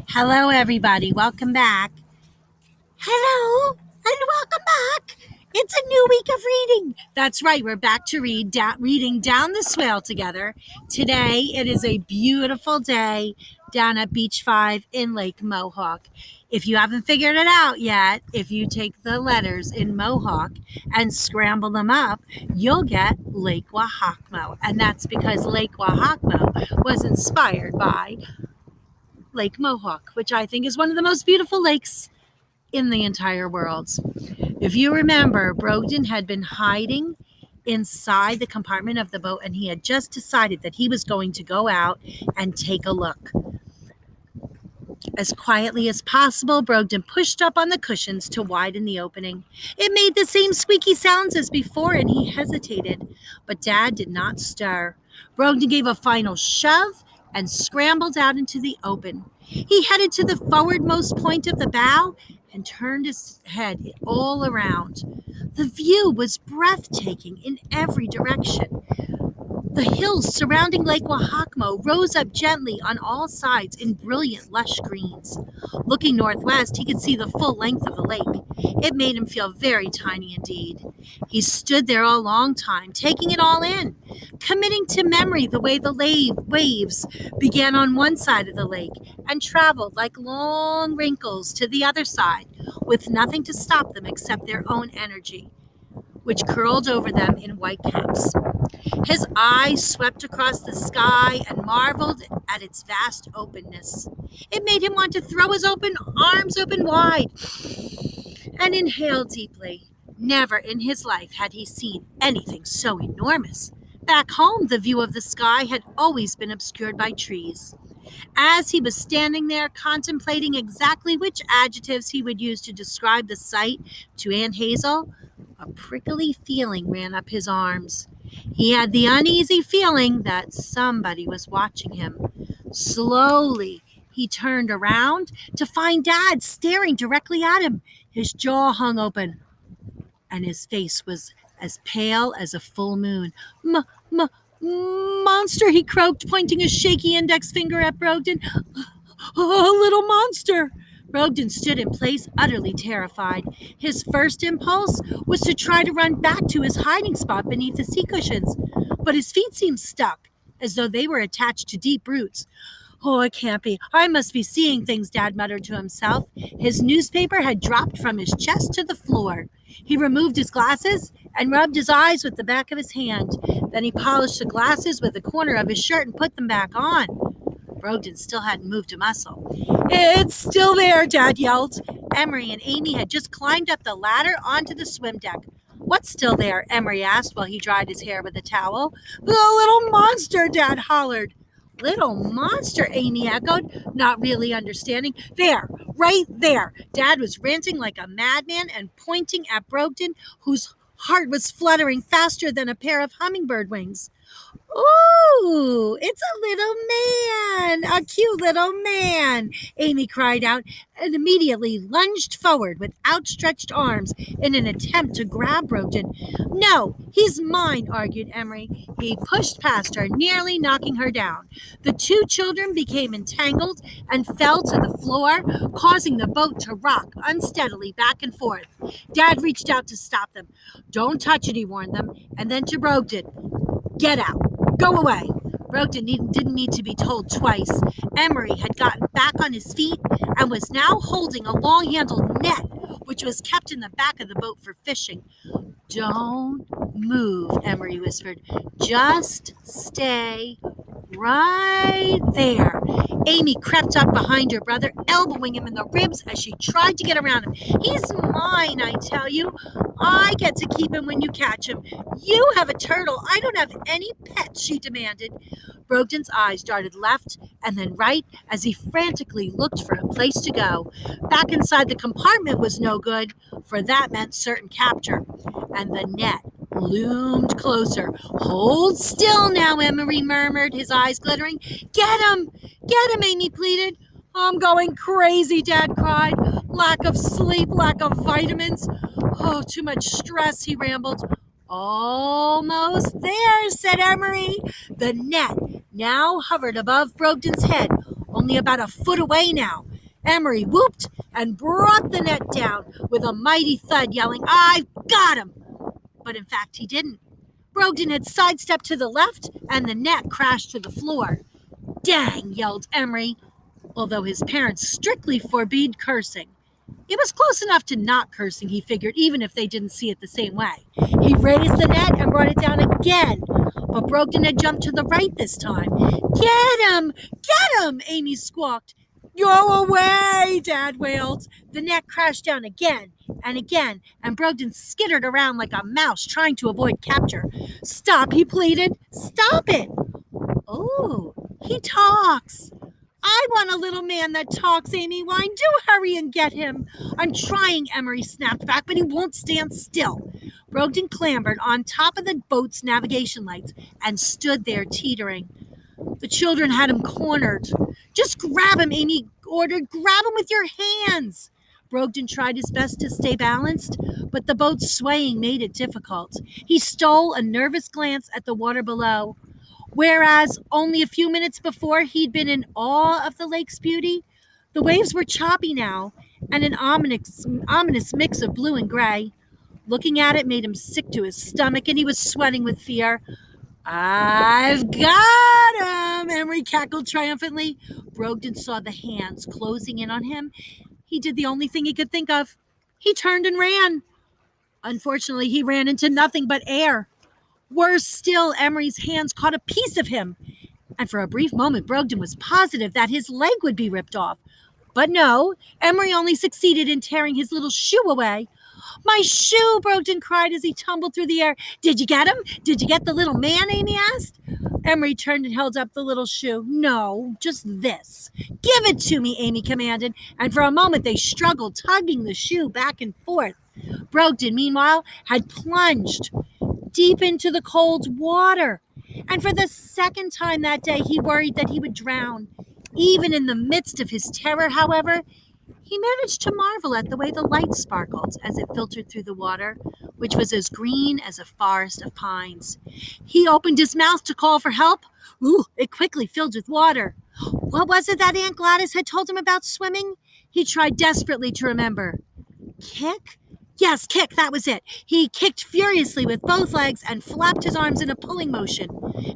Hello, everybody. Welcome back. Hello, and welcome back. It's a new week of reading. That's right. We're back to reading Down the Swale together. Today, it is a beautiful day down at Beach 5 in Lake Mohawk. If you haven't figured it out yet, if you take the letters in Mohawk and scramble them up, you'll get Lake Wahakmo. And that's because Lake Wahakmo was inspired by Lake Mohawk, which I think is one of the most beautiful lakes in the entire world. If you remember, Brogden had been hiding inside the compartment of the boat and he had just decided that he was going to go out and take a look. As quietly as possible, Brogden pushed up on the cushions to widen the opening. It made the same squeaky sounds as before and he hesitated, but Dad did not stir. Brogden gave a final shove and scrambled out into the open. He headed to the forwardmost point of the bow and turned his head all around. The view was breathtaking in every direction. The hills surrounding Lake Wahakmo rose up gently on all sides in brilliant, lush greens. Looking northwest, he could see the full length of the lake. It made him feel very tiny indeed. He stood there a long time, taking it all in, committing to memory the way the waves began on one side of the lake and traveled like long wrinkles to the other side, with nothing to stop them except their own energy, which curled over them in white caps. His eyes swept across the sky and marveled at its vast openness. It made him want to throw his arms open wide and inhale deeply. Never in his life had he seen anything so enormous. Back home, the view of the sky had always been obscured by trees. As he was standing there contemplating exactly which adjectives he would use to describe the sight to Aunt Hazel, a prickly feeling ran up his arms. He had the uneasy feeling that somebody was watching him. Slowly, he turned around to find Dad staring directly at him. His jaw hung open, and his face was as pale as a full moon. Monster, he croaked, pointing a shaky index finger at Brogden. A little monster. Brogden stood in place, utterly terrified. His first impulse was to try to run back to his hiding spot beneath the sea cushions, but his feet seemed stuck, as though they were attached to deep roots. Oh, it can't be. I must be seeing things, Dad muttered to himself. His newspaper had dropped from his chest to the floor. He removed his glasses and rubbed his eyes with the back of his hand. Then he polished the glasses with the corner of his shirt and put them back on. Brogden still hadn't moved a muscle. It's still there, Dad yelled. Emory and Amy had just climbed up the ladder onto the swim deck. What's still there? Emory asked while he dried his hair with a towel. The little monster, Dad hollered. Little monster, Amy echoed, not really understanding. There, right there. Dad was ranting like a madman and pointing at Brogden, whose heart was fluttering faster than a pair of hummingbird wings. Ooh, it's a little man, a cute little man, Amy cried out and immediately lunged forward with outstretched arms in an attempt to grab Brogden. No, he's mine, argued Emory. He pushed past her, nearly knocking her down. The two children became entangled and fell to the floor, causing the boat to rock unsteadily back and forth. Dad reached out to stop them. Don't touch it, he warned them, and then to Brogden. Get out. Go away. Brogden didn't need to be told twice. Emory had gotten back on his feet and was now holding a long-handled net, which was kept in the back of the boat for fishing. Don't move, Emory whispered. Just stay right there. Amy crept up behind her brother, elbowing him in the ribs as she tried to get around him. He's mine, I tell you. I get to keep him when you catch him. You have a turtle. I don't have any pets, she demanded. Brogden's eyes darted left and then right as he frantically looked for a place to go. Back inside the compartment was no good, for that meant certain capture. And the net loomed closer. Hold still now, Emory murmured, his eyes glittering. Get him, Amy pleaded. I'm going crazy, Dad cried. Lack of sleep, lack of vitamins. Oh, too much stress, he rambled. Almost there, said Emory. The net now hovered above Brogden's head, only about a foot away now. Emory whooped and brought the net down with a mighty thud, yelling, "I've got him!" But in fact, he didn't. Brogden had sidestepped to the left, and the net crashed to the floor. "Dang!" yelled Emory, although his parents strictly forbade cursing. It was close enough to not cursing, he figured, even if they didn't see it the same way. He raised the net and brought it down again, but Brogden had jumped to the right this time. "Get him! Get him!" Amy squawked. "Go away!" Dad wailed. The net crashed down again, and Brogden skittered around like a mouse trying to avoid capture. "Stop," he pleaded. "Stop it!" "Oh, he talks." "I want a little man that talks, Amy Wine. Do hurry and get him." "I'm trying," Emory snapped back, "but he won't stand still." Brogden clambered on top of the boat's navigation lights and stood there teetering. The children had him cornered. "Just grab him," Amy ordered. "Grab him with your hands." Brogden tried his best to stay balanced, but the boat's swaying made it difficult. He stole a nervous glance at the water below. Whereas only a few minutes before he'd been in awe of the lake's beauty, the waves were choppy now and an ominous mix of blue and gray. Looking at it made him sick to his stomach, and he was sweating with fear. "I've got him!" Emory cackled triumphantly. Brogden saw the hands closing in on him. He did the only thing he could think of. He turned and ran. Unfortunately, he ran into nothing but air. Worse still, Emory's hands caught a piece of him, and for a brief moment Brogden was positive that his leg would be ripped off. But no, Emory only succeeded in tearing his little shoe away. "My shoe!" Brogden cried as he tumbled through the air. "Did you get him? Did you get the little man?" Amy asked. Emory turned and held up the little shoe. "No, just this." "Give it to me," Amy commanded, and for a moment they struggled, tugging the shoe back and forth. Brogden, meanwhile, had plunged deep into the cold water, and for the second time that day he worried that he would drown. Even in the midst of his terror, however, he managed to marvel at the way the light sparkled as it filtered through the water, which was as green as a forest of pines. He opened his mouth to call for help. It quickly filled with water. What was it that Aunt Gladys had told him about swimming? He tried desperately to remember. Kick? Yes, kick, that was it. He kicked furiously with both legs and flapped his arms in a pulling motion.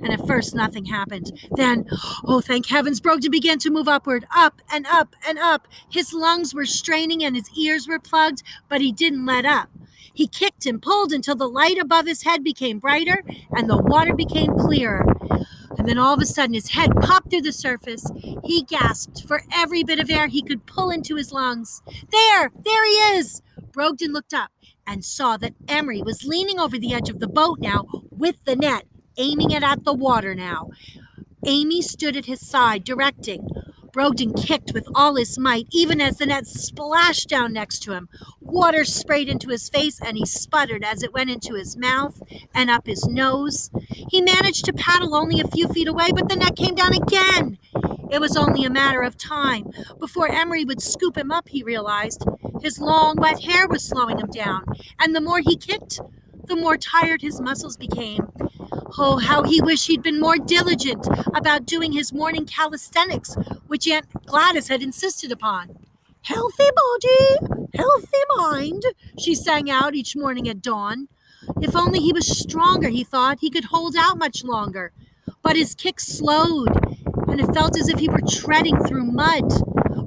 And at first, nothing happened. Then, oh, thank heavens, Brogden began to move upward, up and up and up. His lungs were straining and his ears were plugged, but he didn't let up. He kicked and pulled until the light above his head became brighter and the water became clearer. And then all of a sudden, his head popped through the surface. He gasped for every bit of air he could pull into his lungs. There he is! Brogden looked up and saw that Emory was leaning over the edge of the boat now with the net, aiming it at the water now. Amy stood at his side, directing. Brogden kicked with all his might, even as the net splashed down next to him. Water sprayed into his face, and he sputtered as it went into his mouth and up his nose. He managed to paddle only a few feet away, but the net came down again. It was only a matter of time before Emory would scoop him up, he realized. His long, wet hair was slowing him down, and the more he kicked, the more tired his muscles became. Oh, how he wished he'd been more diligent about doing his morning calisthenics, which Aunt Gladys had insisted upon. "Healthy body, healthy mind," she sang out each morning at dawn. If only he was stronger, he thought, he could hold out much longer. But his kicks slowed, and it felt as if he were treading through mud.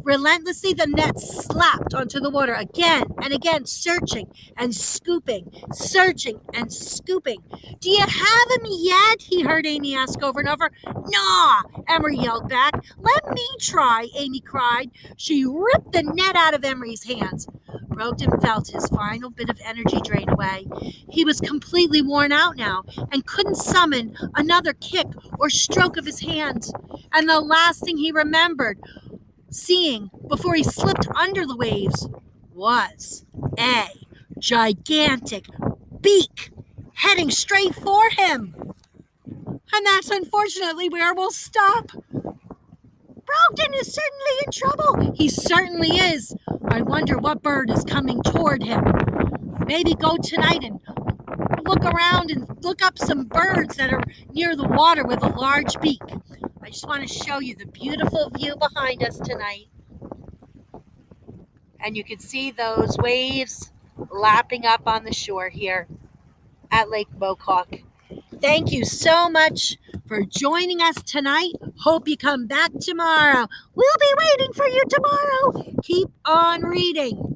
Relentlessly, the net slapped onto the water again and again, searching and scooping, searching and scooping. "Do you have him yet?" he heard Amy ask over and over. "Nah," Emory yelled back. "Let me try," Amy cried. She ripped the net out of Emory's hands. Brogden felt his final bit of energy drain away. He was completely worn out now and couldn't summon another kick or stroke of his hand. And the last thing he remembered seeing before he slipped under the waves was a gigantic beak heading straight for him. And that's unfortunately where we'll stop. Brogden is certainly in trouble. He certainly is. I wonder what bird is coming toward him. Maybe go tonight and look around and look up some birds that are near the water with a large beak. I just want to show you the beautiful view behind us tonight. And you can see those waves lapping up on the shore here at Lake Mohawk. Thank you so much for joining us tonight. Hope you come back tomorrow. We'll be waiting for you tomorrow. Keep on reading.